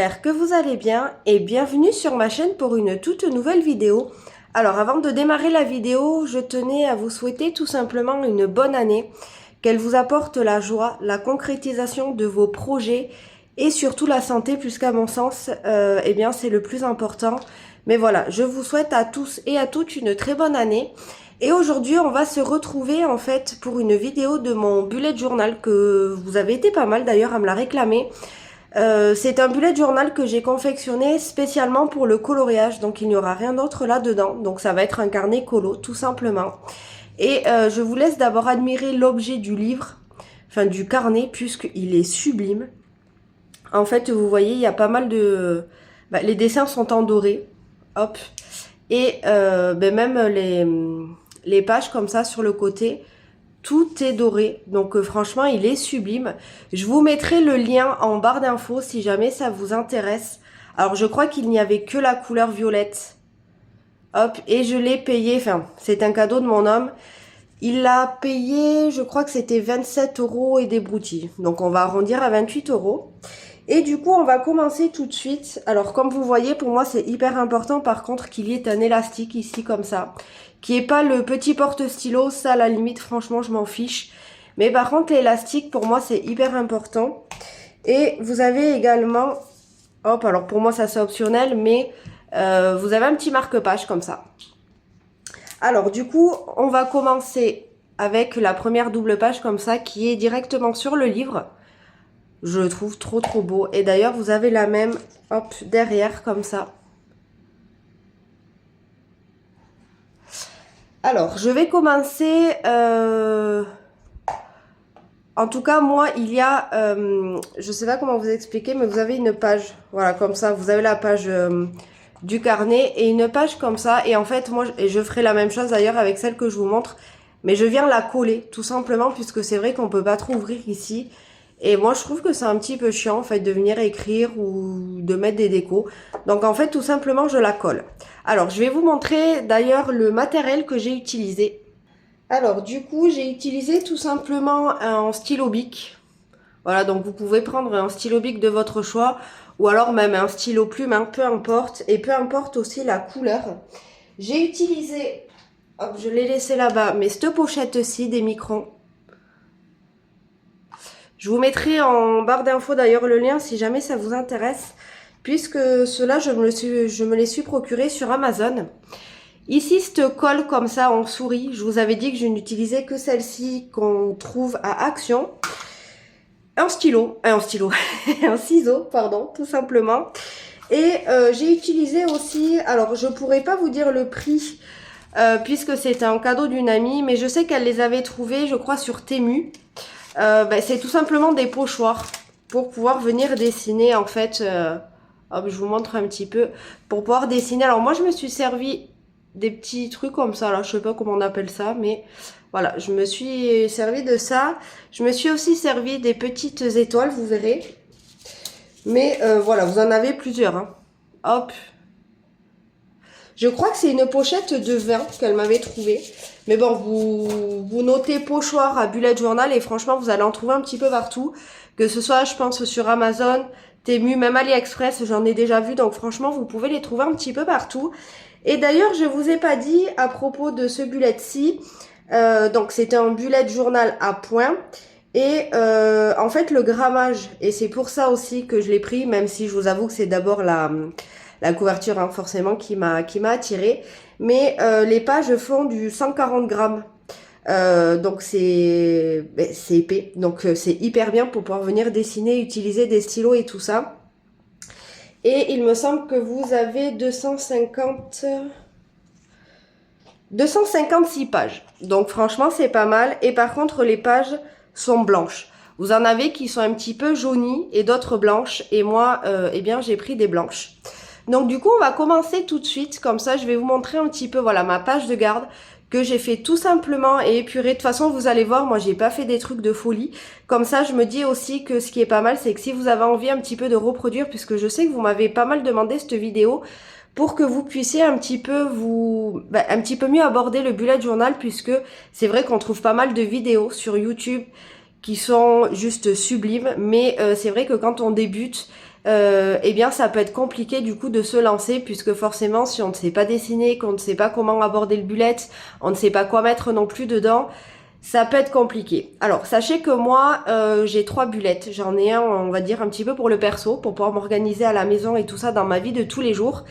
j'espère que vous allez bien et bienvenue sur ma chaîne pour une toute nouvelle vidéo. Alors avant de démarrer la vidéo, je tenais à vous souhaiter tout simplement une bonne année, qu'elle vous apporte la joie, la concrétisation de vos projets et surtout la santé, puisqu'à mon sens, eh bien c'est le plus important. Mais voilà, je vous souhaite à tous et à toutes une très bonne année. Et aujourd'hui, on va se retrouver en fait pour une vidéo de mon bullet journal que vous avez été pas mal d'ailleurs à me la réclamer. C'est un bullet journal que j'ai confectionné spécialement pour le coloriage, donc il n'y aura rien d'autre là-dedans. Donc ça va être un carnet colo, tout simplement. Et je vous laisse d'abord admirer l'objet du livre, enfin du carnet, puisqu'il est sublime. En fait, vous voyez, il y a pas mal de... les dessins sont en doré, hop. Et même les pages comme ça sur le côté, tout est doré, donc franchement il est sublime. Je vous mettrai le lien en barre d'infos si jamais ça vous intéresse. Alors je crois qu'il n'y avait que la couleur violette. Hop, et je l'ai payé, enfin c'est un cadeau de mon homme. Il l'a payé, je crois que c'était 27 € et des broutilles. Donc on va arrondir à 28 €. Et du coup on va commencer tout de suite. Alors comme vous voyez, pour moi c'est hyper important par contre qu'il y ait un élastique ici comme ça, qui est pas le petit porte-stylo, ça à la limite franchement je m'en fiche. Mais par contre l'élastique pour moi c'est hyper important. Et vous avez également, hop, alors pour moi ça c'est optionnel, mais vous avez un petit marque-page comme ça. Alors du coup on va commencer avec la première double page comme ça qui est directement sur le livre. Je le trouve trop beau. Et d'ailleurs vous avez la même, hop, derrière comme ça. Alors, je vais commencer, en tout cas, moi, il y a, je sais pas comment vous expliquer, mais vous avez une page, voilà, comme ça, vous avez la page du carnet et une page comme ça, et en fait, moi, et je ferai la même chose d'ailleurs avec celle que je vous montre, mais je viens la coller, tout simplement, puisque c'est vrai qu'on peut pas trop ouvrir ici, et moi, je trouve que c'est un petit peu chiant, en fait, de venir écrire ou de mettre des décos. Donc, en fait, tout simplement, je la colle. Alors, je vais vous montrer d'ailleurs le matériel que j'ai utilisé. Alors, du coup, j'ai utilisé tout simplement un stylo bic. Voilà, donc vous pouvez prendre un stylo bic de votre choix ou alors même un stylo plume, hein, peu importe. Et peu importe aussi la couleur. J'ai utilisé, hop, je l'ai laissé là-bas, mais cette pochette-ci des Micron. Je vous mettrai en barre d'infos d'ailleurs le lien si jamais ça vous intéresse, puisque cela je me les suis procuré sur Amazon. Ici, cette colle comme ça en souris, je vous avais dit que je n'utilisais que celle-ci qu'on trouve à Action. Un ciseau, pardon, tout simplement. Et j'ai utilisé aussi, alors je pourrais pas vous dire le prix, puisque c'était un cadeau d'une amie, mais je sais qu'elle les avait trouvés, je crois, sur Temu. C'est tout simplement des pochoirs pour pouvoir venir dessiner en fait, hop, je vous montre un petit peu, pour pouvoir dessiner. Alors moi je me suis servi des petits trucs comme ça là, je sais pas comment on appelle ça, mais voilà, je me suis servi de ça. Je me suis aussi servi des petites étoiles, vous verrez, mais voilà, vous en avez plusieurs, hein. Hop, je crois que c'est une pochette de vin qu'elle m'avait trouvée. Mais bon, vous notez pochoir à bullet journal et franchement, vous allez en trouver un petit peu partout. Que ce soit, je pense, sur Amazon, Temu, même AliExpress, j'en ai déjà vu. Donc franchement, vous pouvez les trouver un petit peu partout. Et d'ailleurs, je vous ai pas dit à propos de ce bullet-ci. Donc c'était un bullet journal à point. Et en fait, le grammage, et c'est pour ça aussi que je l'ai pris, même si je vous avoue que c'est d'abord la couverture, hein, forcément, qui m'a attirée. Mais les pages font du 140 grammes. Donc c'est épais. Donc c'est hyper bien pour pouvoir venir dessiner, utiliser des stylos et tout ça. Et il me semble que vous avez 256 pages. Donc franchement c'est pas mal. Et par contre les pages sont blanches. Vous en avez qui sont un petit peu jaunies et d'autres blanches. Et moi, eh bien j'ai pris des blanches. Donc du coup on va commencer tout de suite, comme ça je vais vous montrer un petit peu, voilà, ma page de garde que j'ai fait tout simplement et épurée. De toute façon vous allez voir, moi j'ai pas fait des trucs de folie. Comme ça je me dis aussi que ce qui est pas mal, c'est que si vous avez envie un petit peu de reproduire, puisque je sais que vous m'avez pas mal demandé cette vidéo, pour que vous puissiez un petit peu un petit peu mieux aborder le bullet journal, puisque c'est vrai qu'on trouve pas mal de vidéos sur YouTube qui sont juste sublimes, mais c'est vrai que quand on débute, eh bien ça peut être compliqué du coup de se lancer, puisque forcément si on ne sait pas dessiner, qu'on ne sait pas comment aborder le bullet, on ne sait pas quoi mettre non plus dedans, ça peut être compliqué. Alors sachez que moi j'ai 3 bullets, j'en ai un on va dire un petit peu pour le perso, pour pouvoir m'organiser à la maison et tout ça dans ma vie de tous les jours.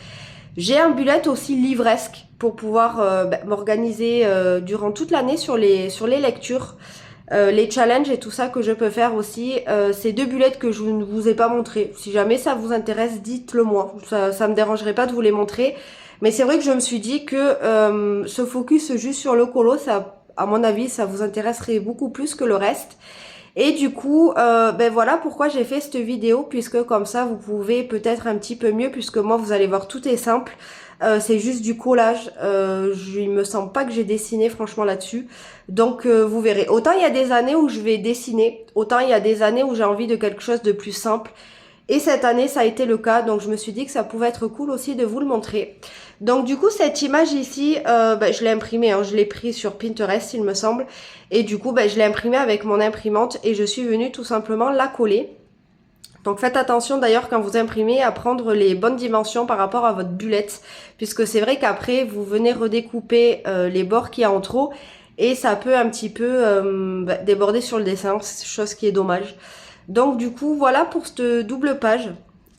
J'ai un bullet aussi livresque pour pouvoir m'organiser durant toute l'année sur les lectures. Les challenges et tout ça que je peux faire aussi. Ces 2 bullets que je ne vous ai pas montré. Si jamais ça vous intéresse, dites-le moi. Ça me dérangerait pas de vous les montrer. Mais c'est vrai que je me suis dit que ce focus juste sur le colo, ça, à mon avis, ça vous intéresserait beaucoup plus que le reste. Et du coup, ben voilà pourquoi j'ai fait cette vidéo, puisque comme ça, vous pouvez peut-être un petit peu mieux, puisque moi, vous allez voir, tout est simple. C'est juste du collage. Il me semble pas que j'ai dessiné franchement là-dessus. Donc vous verrez. Autant il y a des années où je vais dessiner, autant il y a des années où j'ai envie de quelque chose de plus simple. Et cette année, ça a été le cas. Donc je me suis dit que ça pouvait être cool aussi de vous le montrer. Donc du coup, cette image ici, je l'ai imprimée. Hein, je l'ai pris sur Pinterest, il me semble. Et du coup, je l'ai imprimée avec mon imprimante et je suis venue tout simplement la coller. Donc faites attention d'ailleurs quand vous imprimez à prendre les bonnes dimensions par rapport à votre bullet, puisque c'est vrai qu'après vous venez redécouper les bords qu'il y a en trop et ça peut un petit peu déborder sur le dessin, chose qui est dommage. Donc du coup voilà pour cette double page.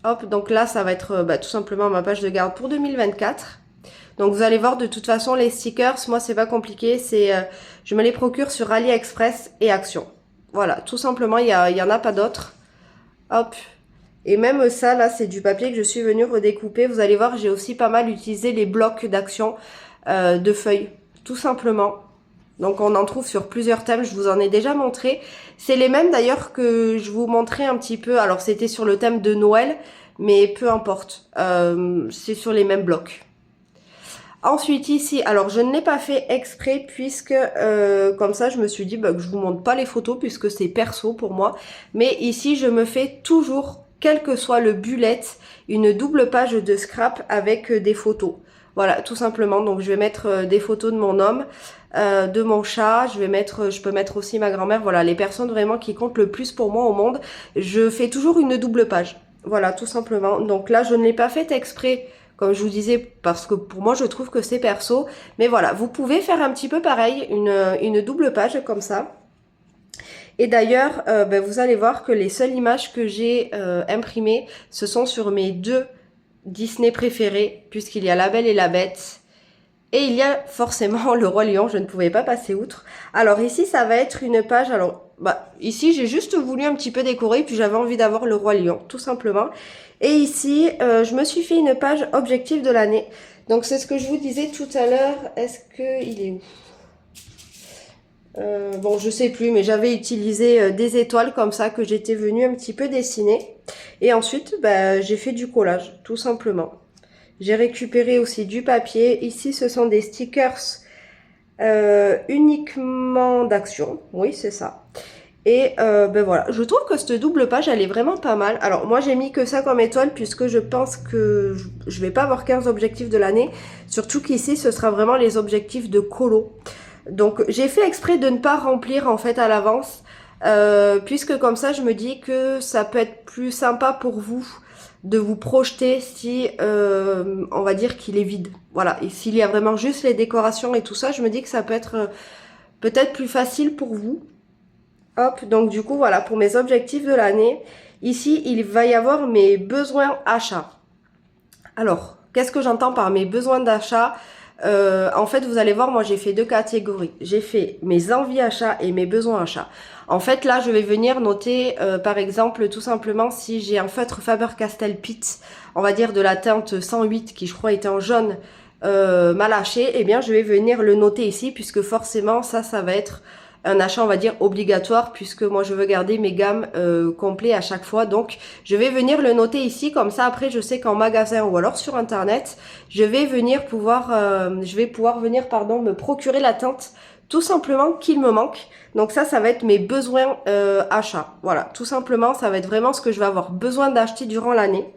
Hop, donc là ça va être tout simplement ma page de garde pour 2024. Donc vous allez voir de toute façon les stickers, moi c'est pas compliqué, c'est je me les procure sur AliExpress et Action. Voilà, tout simplement, il y en a pas d'autres. Hop. Et même ça, là, c'est du papier que je suis venue redécouper. Vous allez voir, j'ai aussi pas mal utilisé les blocs d'action de feuilles, tout simplement. Donc, on en trouve sur plusieurs thèmes. Je vous en ai déjà montré. C'est les mêmes, d'ailleurs, que je vous montrais un petit peu. Alors, c'était sur le thème de Noël, mais peu importe. C'est sur les mêmes blocs. Ensuite ici, alors je ne l'ai pas fait exprès puisque comme ça je me suis dit que je vous montre pas les photos puisque c'est perso pour moi. Mais ici je me fais toujours, quel que soit le bullet, une double page de scrap avec des photos. Voilà, tout simplement. Donc je vais mettre des photos de mon homme, de mon chat, je peux mettre aussi ma grand-mère. Voilà, les personnes vraiment qui comptent le plus pour moi au monde. Je fais toujours une double page. Voilà, tout simplement. Donc là je ne l'ai pas fait exprès, comme je vous disais, parce que pour moi, je trouve que c'est perso. Mais voilà, vous pouvez faire un petit peu pareil, une double page comme ça. Et d'ailleurs, vous allez voir que les seules images que j'ai imprimées, ce sont sur mes 2 Disney préférés, puisqu'il y a La Belle et la Bête. Et il y a forcément le Roi Lion, je ne pouvais pas passer outre. Alors ici, ça va être une page, alors ici, j'ai juste voulu un petit peu décorer, puis j'avais envie d'avoir le Roi Lion, tout simplement. Et ici, je me suis fait une page objectif de l'année. Donc c'est ce que je vous disais tout à l'heure. Est-ce que il est où? Bon, je sais plus, mais j'avais utilisé des étoiles comme ça que j'étais venue un petit peu dessiner. Et ensuite, j'ai fait du collage, tout simplement. J'ai récupéré aussi du papier. Ici, ce sont des stickers uniquement d'action. Oui, c'est ça. Et voilà, je trouve que cette double page, elle est vraiment pas mal. Alors, moi, j'ai mis que ça comme étoile puisque je pense que je vais pas avoir 15 objectifs de l'année. Surtout qu'ici, ce sera vraiment les objectifs de colo. Donc, j'ai fait exprès de ne pas remplir en fait à l'avance. Puisque comme ça, je me dis que ça peut être plus sympa pour vous de vous projeter si on va dire qu'il est vide. Voilà, et s'il y a vraiment juste les décorations et tout ça, je me dis que ça peut être peut-être plus facile pour vous. Hop, donc du coup voilà pour mes objectifs de l'année. Ici il va y avoir mes besoins achats. Alors, qu'est-ce que j'entends par mes besoins d'achat? En fait, vous allez voir, moi j'ai fait 2 catégories. J'ai fait mes envies achats et mes besoins achats. En fait, là, je vais venir noter, par exemple, tout simplement, si j'ai un feutre Faber-Castell Pitt, on va dire de la teinte 108, qui je crois était en jaune, mal haché, eh bien, je vais venir le noter ici, puisque forcément, ça va être un achat, on va dire, obligatoire, puisque moi, je veux garder mes gammes complets à chaque fois. Donc, je vais venir le noter ici, comme ça, après, je sais qu'en magasin ou alors sur Internet, je vais pouvoir venir, me procurer la teinte tout simplement qu'il me manque. Donc ça va être mes besoins achats. Voilà, tout simplement, ça va être vraiment ce que je vais avoir besoin d'acheter durant l'année.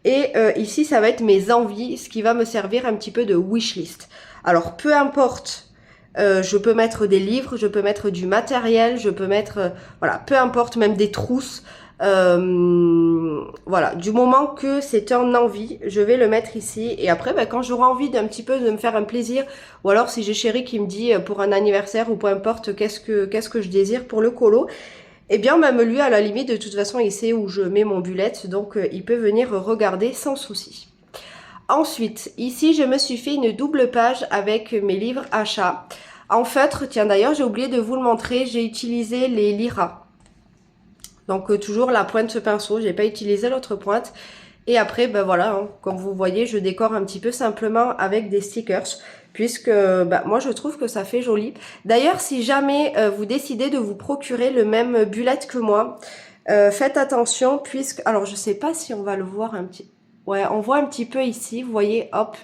Et ici, ça va être mes envies, ce qui va me servir un petit peu de wishlist. Alors, peu importe, je peux mettre des livres, je peux mettre du matériel, je peux mettre, voilà, peu importe, même des trousses. Voilà, du moment que c'est un envie, je vais le mettre ici. Et après, ben, quand j'aurai envie d'un petit peu de me faire un plaisir, ou alors si j'ai chéri qui me dit pour un anniversaire ou peu importe qu'est-ce que je désire pour le colo, eh bien même lui à la limite de toute façon il sait où je mets mon bullet, donc il peut venir regarder sans souci. Ensuite, ici je me suis fait une double page avec mes livres achats. En feutre, tiens d'ailleurs j'ai oublié de vous le montrer, j'ai utilisé les Lyra. Donc toujours la pointe ce pinceau, j'ai pas utilisé l'autre pointe. Et après, ben voilà, hein, comme vous voyez, je décore un petit peu simplement avec des stickers, puisque ben, moi je trouve que ça fait joli. D'ailleurs, si jamais vous décidez de vous procurer le même bullet que moi, faites attention, puisque, alors je sais pas si on va le voir un petit, ouais, on voit un petit peu ici, vous voyez, hop.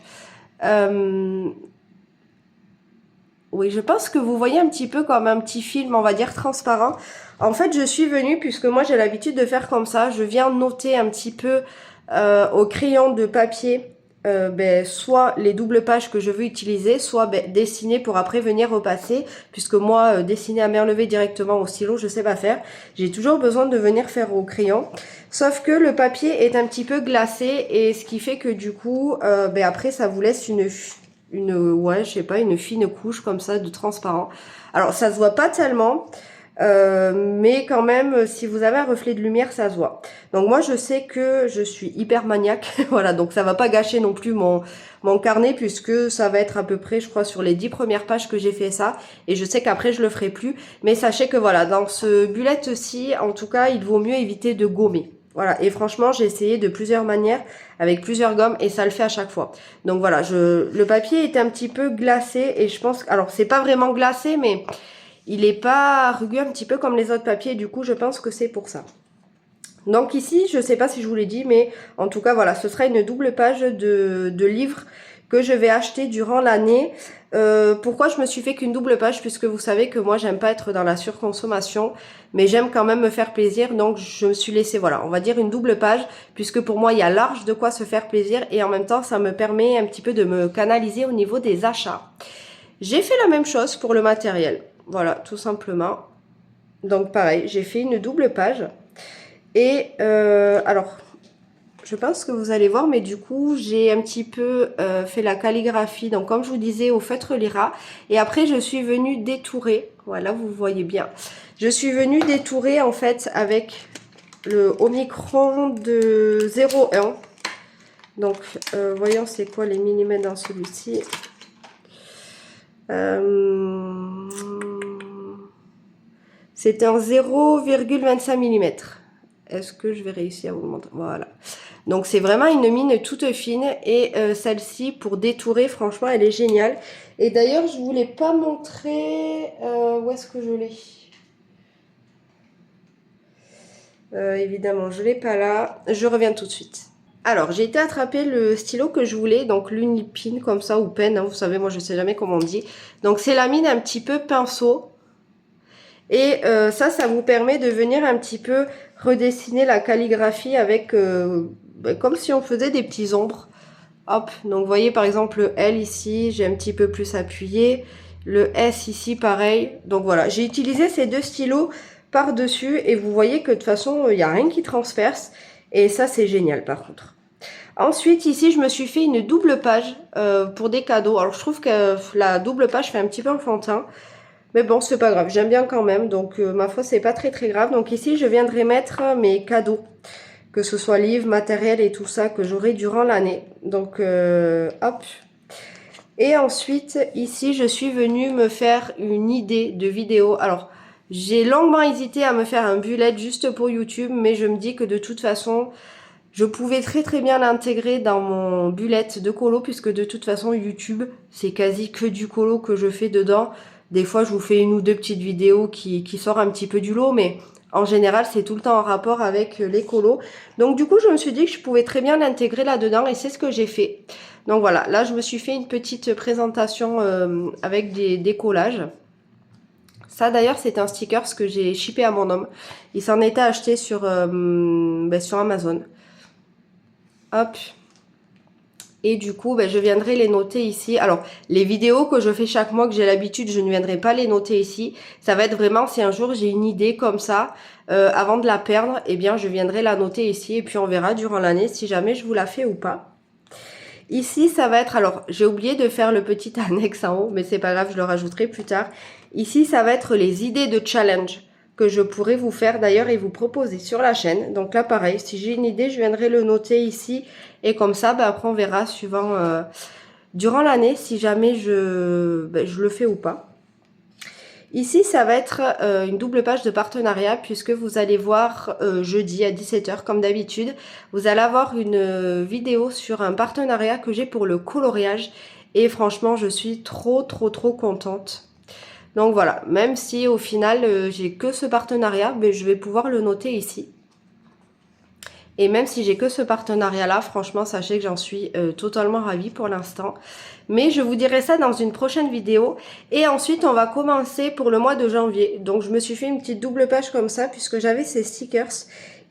Oui, je pense que vous voyez un petit peu comme un petit film, on va dire transparent. En fait, je suis venue, puisque moi j'ai l'habitude de faire comme ça, je viens noter un petit peu au crayon de papier, ben, soit les doubles pages que je veux utiliser, soit ben, dessiner pour après venir repasser, puisque moi, dessiner à main levée directement au stylo, je sais pas faire. J'ai toujours besoin de venir faire au crayon. Sauf que le papier est un petit peu glacé, et ce qui fait que du coup, ben, après ça vous laisse ouais, je sais pas, une fine couche comme ça de transparent. Alors ça se voit pas tellement, mais quand même, si vous avez un reflet de lumière, ça se voit. Donc moi, je sais que je suis hyper maniaque, voilà, donc ça va pas gâcher non plus mon carnet, puisque ça va être à peu près, je crois, sur les 10 premières pages que j'ai fait ça, et je sais qu'après, je le ferai plus. Mais sachez que voilà, dans ce bullet-ci, en tout cas, il vaut mieux éviter de gommer. Voilà, et franchement, j'ai essayé de plusieurs manières, avec plusieurs gommes, et ça le fait à chaque fois. Donc voilà, le papier est un petit peu glacé, et je pense, alors c'est pas vraiment glacé, mais il est pas rugueux un petit peu comme les autres papiers, du coup je pense que c'est pour ça. Donc ici, je sais pas si je vous l'ai dit, mais en tout cas voilà, ce sera une double page de livres que je vais acheter durant l'année. Pourquoi je me suis fait qu'une double page? Puisque vous savez que moi j'aime pas être dans la surconsommation, mais j'aime quand même me faire plaisir, donc je me suis laissé, voilà, on va dire une double page, puisque pour moi il y a large de quoi se faire plaisir, et en même temps ça me permet un petit peu de me canaliser au niveau des achats. J'ai fait la même chose pour le matériel, voilà, tout simplement. Donc pareil, j'ai fait une double page. Et alors, je pense que vous allez voir, mais du coup, j'ai un petit peu fait la calligraphie. Donc, comme je vous disais, au feutre Lyra. Et après, je suis venue détourer. Voilà, vous voyez bien. Je suis venue détourer, en fait, avec le Omicron de 0,1. Donc, voyons c'est quoi les millimètres dans celui-ci. C'est un 0,25 mm. Est-ce que je vais réussir à vous le montrer? Voilà. Donc c'est vraiment une mine toute fine, et celle-ci pour détourer, franchement elle est géniale. Et d'ailleurs je ne vous l'ai pas montré, où est-ce que je l'ai? Évidemment je ne l'ai pas là, je reviens tout de suite. Alors j'ai été attraper le stylo que je voulais, donc l'Unipin comme ça, ou pen, hein, vous savez moi je sais jamais comment on dit. Donc c'est la mine un petit peu pinceau. Et ça vous permet de venir un petit peu redessiner la calligraphie avec, comme si on faisait des petits ombres. Hop, donc vous voyez par exemple le L ici, j'ai un petit peu plus appuyé. Le S ici, pareil. Donc voilà, j'ai utilisé ces deux stylos par-dessus, et vous voyez que de toute façon, il n'y a rien qui transperce. Et ça, c'est génial par contre. Ensuite, ici, je me suis fait une double page pour des cadeaux. Alors, je trouve que la double page fait un petit peu enfantin. Mais bon, c'est pas grave, j'aime bien quand même, donc ma foi, c'est pas très grave. Donc ici, je viendrai mettre mes cadeaux, que ce soit livres, matériel et tout ça, que j'aurai durant l'année. Donc, hop. Et ensuite, ici, je suis venue me faire une idée de vidéo. Alors, j'ai longuement hésité à me faire un bullet juste pour YouTube, mais je me dis que de toute façon, je pouvais très bien l'intégrer dans mon bullet de colo, puisque de toute façon, YouTube, c'est quasi que du colo que je fais dedans. Des fois, je vous fais une ou deux petites vidéos qui sortent un petit peu du lot, mais en général, c'est tout le temps en rapport avec les colos. Donc, du coup, je me suis dit que je pouvais très bien l'intégrer là-dedans, et c'est ce que j'ai fait. Donc, voilà, là, je me suis fait une petite présentation avec des collages. Ça, d'ailleurs, c'est un sticker que j'ai shippé à mon homme. Il s'en était acheté sur Amazon. Hop. Et du coup, je viendrai les noter ici. Alors, les vidéos que je fais chaque mois, que j'ai l'habitude, je ne viendrai pas les noter ici. Ça va être vraiment, si un jour j'ai une idée comme ça, avant de la perdre, eh bien, je viendrai la noter ici. Et puis, on verra durant l'année si jamais je vous la fais ou pas. Ici, ça va être... Alors, j'ai oublié de faire le petit annexe en haut, mais c'est pas grave, je le rajouterai plus tard. Ici, ça va être les idées de challenge que je pourrais vous faire d'ailleurs et vous proposer sur la chaîne. Donc là, pareil, si j'ai une idée, je viendrai le noter ici. Et comme ça, après, on verra suivant durant l'année si jamais je le fais ou pas. Ici, ça va être une double page de partenariat puisque vous allez voir jeudi à 17 h comme d'habitude. Vous allez avoir une vidéo sur un partenariat que j'ai pour le coloriage. Et franchement, je suis trop contente. Donc voilà, même si au final, j'ai que ce partenariat, je vais pouvoir le noter ici. Et même si j'ai que ce partenariat-là, franchement, sachez que j'en suis totalement ravie pour l'instant. Mais je vous dirai ça dans une prochaine vidéo. Et ensuite, on va commencer pour le mois de janvier. Donc, je me suis fait une petite double page comme ça, puisque j'avais ces stickers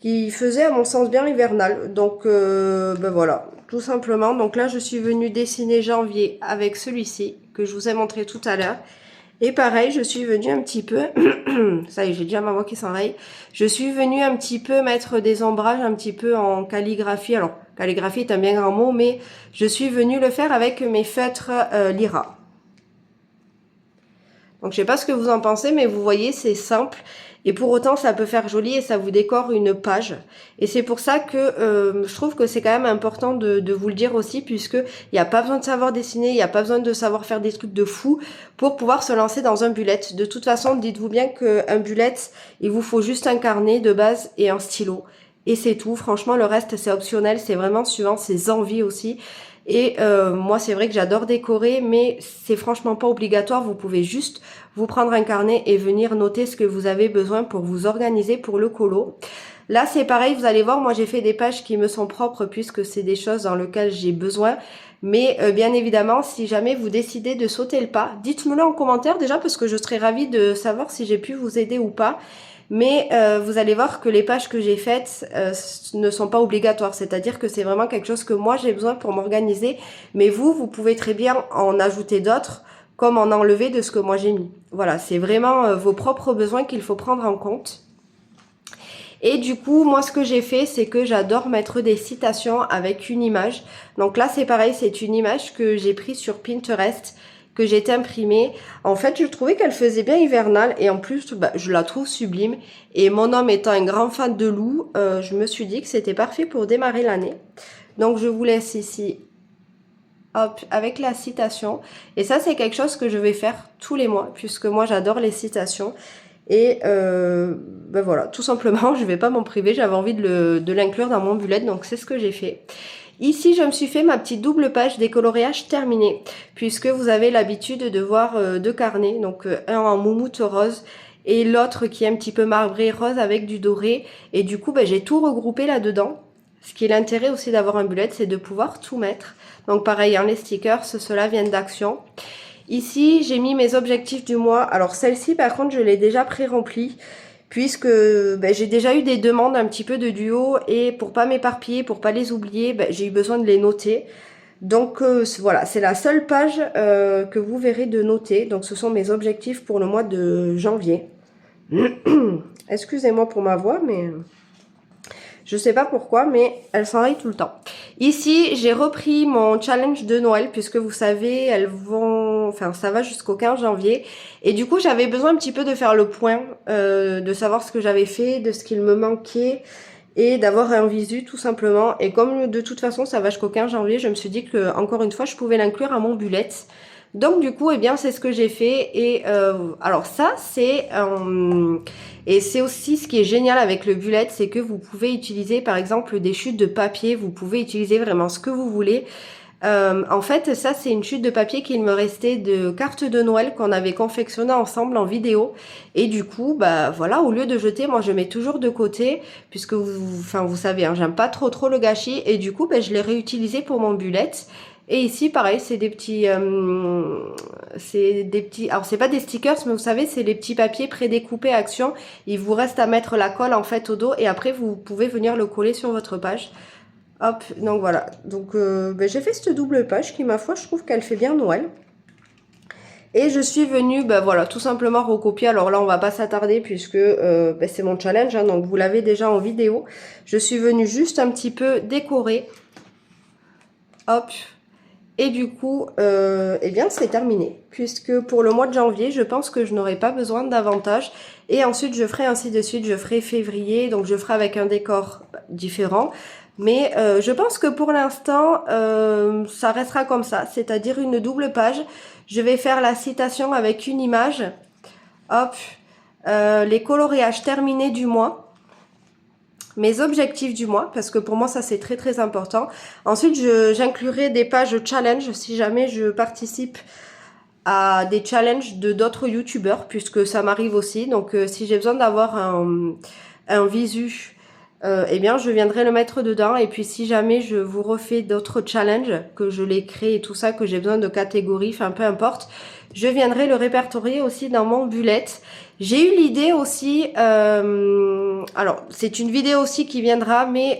qui faisaient, à mon sens, bien hivernal. Donc, voilà, tout simplement. Donc là, je suis venue dessiner janvier avec celui-ci, que je vous ai montré tout à l'heure. Et pareil, je suis venue un petit peu, ça y est, j'ai déjà ma voix qui s'enraye, je suis venue un petit peu mettre des ombrages un petit peu en calligraphie. Alors, calligraphie est un bien grand mot, mais je suis venue le faire avec mes feutres Lyra. Donc, je sais pas ce que vous en pensez, mais vous voyez, c'est simple. Et pour autant, ça peut faire joli et ça vous décore une page. Et c'est pour ça que je trouve que c'est quand même important de vous le dire aussi, puisque il n'y a pas besoin de savoir dessiner, il n'y a pas besoin de savoir faire des trucs de fou pour pouvoir se lancer dans un bullet. De toute façon, dites-vous bien qu'un bullet, il vous faut juste un carnet de base et un stylo. Et c'est tout. Franchement, le reste, c'est optionnel. C'est vraiment suivant ses envies aussi. Et moi, c'est vrai que j'adore décorer, mais c'est franchement pas obligatoire. Vous pouvez juste vous prendre un carnet et venir noter ce que vous avez besoin pour vous organiser pour le colo. Là, c'est pareil, vous allez voir, moi, j'ai fait des pages qui me sont propres puisque c'est des choses dans lesquelles j'ai besoin. Mais bien évidemment, si jamais vous décidez de sauter le pas, dites-me-le en commentaire déjà parce que je serais ravie de savoir si j'ai pu vous aider ou pas. Mais vous allez voir que les pages que j'ai faites ne sont pas obligatoires. C'est-à-dire que c'est vraiment quelque chose que moi j'ai besoin pour m'organiser. Mais vous pouvez très bien en ajouter d'autres comme en enlever de ce que moi j'ai mis. Voilà, c'est vraiment vos propres besoins qu'il faut prendre en compte. Et du coup, moi, ce que j'ai fait, c'est que j'adore mettre des citations avec une image. Donc là, c'est pareil, c'est une image que j'ai prise sur Pinterest, que j'ai imprimée. En fait, je trouvais qu'elle faisait bien hivernale et en plus, je la trouve sublime. Et mon homme étant un grand fan de loup, je me suis dit que c'était parfait pour démarrer l'année. Donc, je vous laisse ici, hop, avec la citation. Et ça, c'est quelque chose que je vais faire tous les mois, puisque moi, j'adore les citations. Et voilà, tout simplement, je vais pas m'en priver, j'avais envie de l'inclure dans mon bullet, donc c'est ce que j'ai fait. Ici, je me suis fait ma petite double page des coloriages terminés, puisque vous avez l'habitude de voir deux carnets, donc un en moumoute rose et l'autre qui est un petit peu marbré rose avec du doré. Et du coup, j'ai tout regroupé là-dedans. Ce qui est l'intérêt aussi d'avoir un bullet, c'est de pouvoir tout mettre. Donc pareil, les stickers, ceux-là viennent d'Action. Ici, j'ai mis mes objectifs du mois. Alors celle-ci, par contre, je l'ai déjà pré-remplie puisque j'ai déjà eu des demandes un petit peu de duo et pour pas m'éparpiller, pour pas les oublier, j'ai eu besoin de les noter. Donc voilà, c'est la seule page que vous verrez de noter. Donc ce sont mes objectifs pour le mois de janvier. Excusez-moi pour ma voix, mais... je sais pas pourquoi, mais elle s'enraye tout le temps. Ici, j'ai repris mon challenge de Noël, puisque vous savez, elles vont... enfin, ça va jusqu'au 15 janvier. Et du coup, j'avais besoin un petit peu de faire le point, de savoir ce que j'avais fait, de ce qu'il me manquait, et d'avoir un visu, tout simplement. Et comme de toute façon, ça va jusqu'au 15 janvier, je me suis dit que, encore une fois, je pouvais l'inclure à mon bullet. Donc du coup, eh bien, c'est ce que j'ai fait. Et alors ça, c'est... et c'est aussi ce qui est génial avec le bullet, c'est que vous pouvez utiliser par exemple des chutes de papier, vous pouvez utiliser vraiment ce que vous voulez. En fait, ça c'est une chute de papier qu'il me restait de cartes de Noël qu'on avait confectionnées ensemble en vidéo. Et du coup, voilà, au lieu de jeter, moi je mets toujours de côté, puisque vous savez, hein, j'aime pas trop le gâchis. Et du coup, je l'ai réutilisé pour mon bullet. Et ici, pareil, c'est des petits, alors c'est pas des stickers, mais vous savez, c'est les petits papiers prédécoupés Action. Il vous reste à mettre la colle en fait au dos et après vous pouvez venir le coller sur votre page. Hop, donc voilà. Donc ben, j'ai fait cette double page qui, ma foi, je trouve qu'elle fait bien Noël. Et je suis venue, ben voilà, tout simplement recopier. Alors là, on va pas s'attarder puisque ben, c'est mon challenge, hein, donc vous l'avez déjà en vidéo. Je suis venue juste un petit peu décorer. Hop. Et du coup, eh bien, c'est terminé. Puisque pour le mois de janvier, je pense que je n'aurai pas besoin davantage. Et ensuite, je ferai ainsi de suite. Je ferai février, donc je ferai avec un décor différent. Mais je pense que pour l'instant, ça restera comme ça. C'est-à-dire une double page. Je vais faire la citation avec une image. Hop. Les coloréages terminés du mois. Mes objectifs du mois, parce que pour moi ça c'est très très important. Ensuite j'inclurai des pages challenge si jamais je participe à des challenges de d'autres youtubeurs, puisque ça m'arrive aussi. Donc si j'ai besoin d'avoir un visu, eh bien je viendrai le mettre dedans. Et puis si jamais je vous refais d'autres challenges, que je les crée et tout ça, que j'ai besoin de catégories, enfin peu importe, je viendrai le répertorier aussi dans mon bullet. J'ai eu l'idée aussi, alors c'est une vidéo aussi qui viendra, mais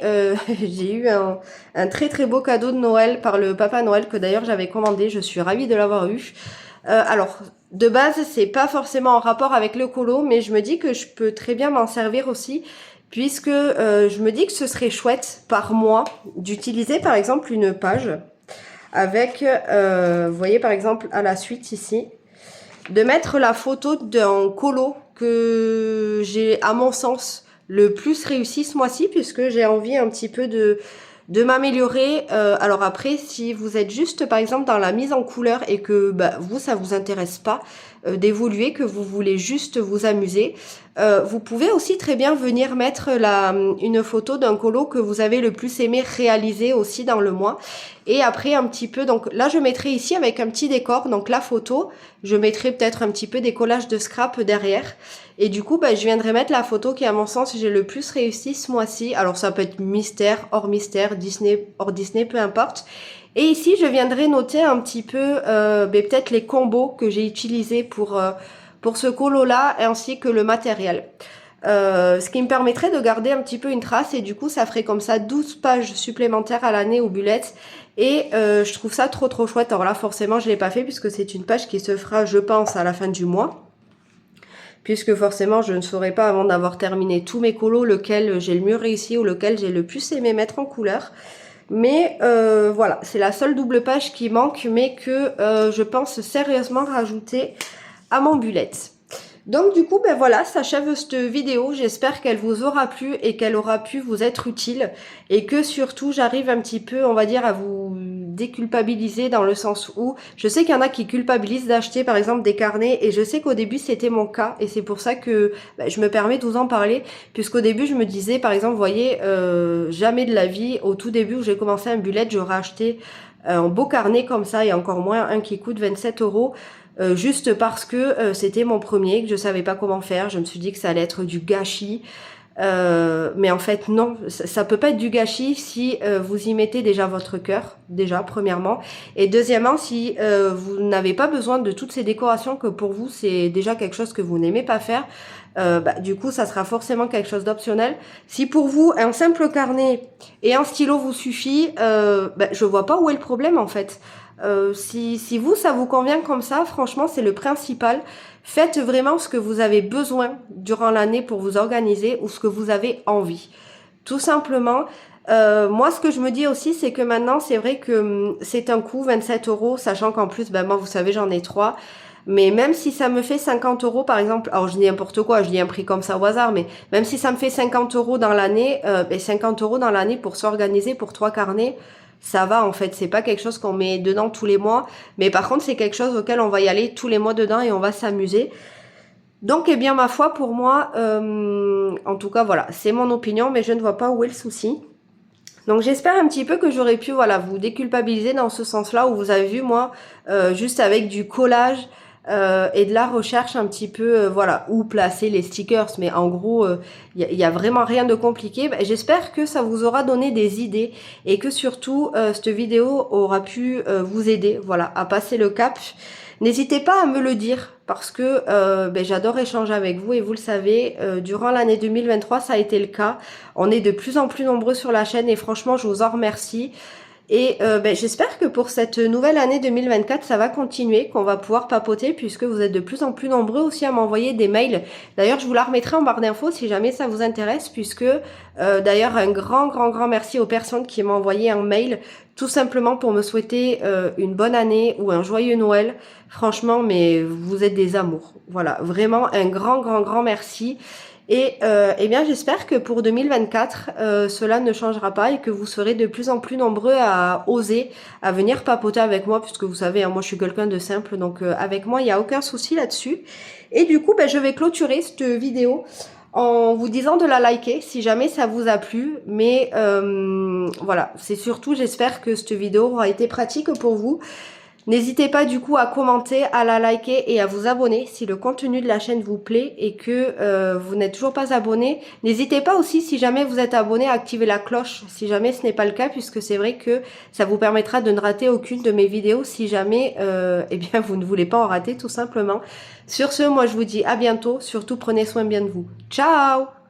j'ai eu un très très beau cadeau de Noël par le Papa Noël que d'ailleurs j'avais commandé, je suis ravie de l'avoir eu. Alors de base c'est pas forcément en rapport avec le colo, mais je me dis que je peux très bien m'en servir aussi, puisque je me dis que ce serait chouette par mois d'utiliser par exemple une page avec, vous voyez par exemple à la suite ici, de mettre la photo d'un colo que j'ai à mon sens le plus réussi ce mois-ci, puisque j'ai envie un petit peu de m'améliorer. Alors après, si vous êtes juste par exemple dans la mise en couleur et que bah, vous ça vous intéresse pas d'évoluer, que vous voulez juste vous amuser, vous pouvez aussi très bien venir mettre une photo d'un colo que vous avez le plus aimé réaliser aussi dans le mois. Et après un petit peu, donc là je mettrai ici avec un petit décor, donc la photo, je mettrai peut-être un petit peu des collages de scrap derrière. Et du coup, bah, je viendrai mettre la photo qui, à mon sens, j'ai le plus réussi ce mois-ci. Alors, ça peut être mystère, Disney, hors Disney, peu importe. Et ici, je viendrai noter un petit peu, peut-être les combos que j'ai utilisés pour ce colo-là, ainsi que le matériel. Ce qui me permettrait de garder un petit peu une trace, et du coup, ça ferait comme ça 12 pages supplémentaires à l'année aux bullets. Et je trouve ça trop trop chouette. Alors là, forcément, je l'ai pas fait puisque c'est une page qui se fera, je pense, à la fin du mois. Puisque forcément je ne saurais pas avant d'avoir terminé tous mes colos lequel j'ai le mieux réussi ou lequel j'ai le plus aimé mettre en couleur. Mais voilà, c'est la seule double page qui manque, mais que je pense sérieusement rajouter à mon bullet. Donc du coup, ben voilà, s'achève cette vidéo. J'espère qu'elle vous aura plu et qu'elle aura pu vous être utile. Et que surtout, j'arrive un petit peu, on va dire, à vous déculpabiliser dans le sens où je sais qu'il y en a qui culpabilisent d'acheter par exemple des carnets. Et je sais qu'au début, c'était mon cas. Et c'est pour ça que ben, je me permets de vous en parler. Puisqu'au début, je me disais, par exemple, vous voyez, jamais de la vie, au tout début où j'ai commencé un bullet, j'aurais acheté un beau carnet comme ça et encore moins un qui coûte 27 €. Juste parce que c'était mon premier, que je savais pas comment faire. Je me suis dit que ça allait être du gâchis. Mais en fait non, ça peut pas être du gâchis si vous y mettez déjà votre cœur, déjà premièrement. Et deuxièmement, si vous n'avez pas besoin de toutes ces décorations, que pour vous c'est déjà quelque chose que vous n'aimez pas faire, bah, du coup ça sera forcément quelque chose d'optionnel. Si pour vous un simple carnet et un stylo vous suffit, bah, je vois pas où est le problème en fait. Si vous, ça vous convient comme ça, franchement, c'est le principal. Faites vraiment ce que vous avez besoin durant l'année pour vous organiser ou ce que vous avez envie. Tout simplement. Moi, ce que je me dis aussi, c'est que maintenant, c'est vrai que c'est un coût, 27 €, sachant qu'en plus, ben moi, vous savez, j'en ai 3. Mais même si ça me fait 50 € par exemple, alors je dis n'importe quoi, je dis un prix comme ça au hasard, mais même si ça me fait 50 € dans l'année, ben 50 € dans l'année pour s'organiser pour 3 carnets, ça va en fait, c'est pas quelque chose qu'on met dedans tous les mois, mais par contre c'est quelque chose auquel on va y aller tous les mois dedans et on va s'amuser. Donc eh bien ma foi pour moi, en tout cas voilà, c'est mon opinion, mais je ne vois pas où est le souci. Donc j'espère un petit peu que j'aurais pu voilà vous déculpabiliser dans ce sens-là, où vous avez vu moi, juste avec du collage, et de la recherche un petit peu, voilà, où placer les stickers. Mais en gros, il y a vraiment rien de compliqué. Ben, j'espère que ça vous aura donné des idées et que surtout, cette vidéo aura pu vous aider, voilà, à passer le cap. N'hésitez pas à me le dire parce que ben, j'adore échanger avec vous et vous le savez, durant l'année 2023, ça a été le cas. On est de plus en plus nombreux sur la chaîne et franchement, je vous en remercie. Et ben, j'espère que pour cette nouvelle année 2024, ça va continuer, qu'on va pouvoir papoter puisque vous êtes de plus en plus nombreux aussi à m'envoyer des mails. D'ailleurs, je vous la remettrai en barre d'infos si jamais ça vous intéresse puisque d'ailleurs un grand merci aux personnes qui m'ont envoyé un mail tout simplement pour me souhaiter une bonne année ou un joyeux Noël. Franchement, mais vous êtes des amours. Voilà, vraiment un grand merci. Et eh bien j'espère que pour 2024, cela ne changera pas et que vous serez de plus en plus nombreux à oser, à venir papoter avec moi, puisque vous savez, hein, moi je suis quelqu'un de simple, donc avec moi il n'y a aucun souci là-dessus. Et du coup, ben, je vais clôturer cette vidéo en vous disant de la liker si jamais ça vous a plu. Mais voilà, c'est surtout, j'espère que cette vidéo aura été pratique pour vous. N'hésitez pas du coup à commenter, à la liker et à vous abonner si le contenu de la chaîne vous plaît et que vous n'êtes toujours pas abonné. N'hésitez pas aussi, si jamais vous êtes abonné, à activer la cloche si jamais ce n'est pas le cas, puisque c'est vrai que ça vous permettra de ne rater aucune de mes vidéos si jamais eh bien, vous ne voulez pas en rater tout simplement. Sur ce, moi je vous dis à bientôt, surtout prenez soin bien de vous. Ciao!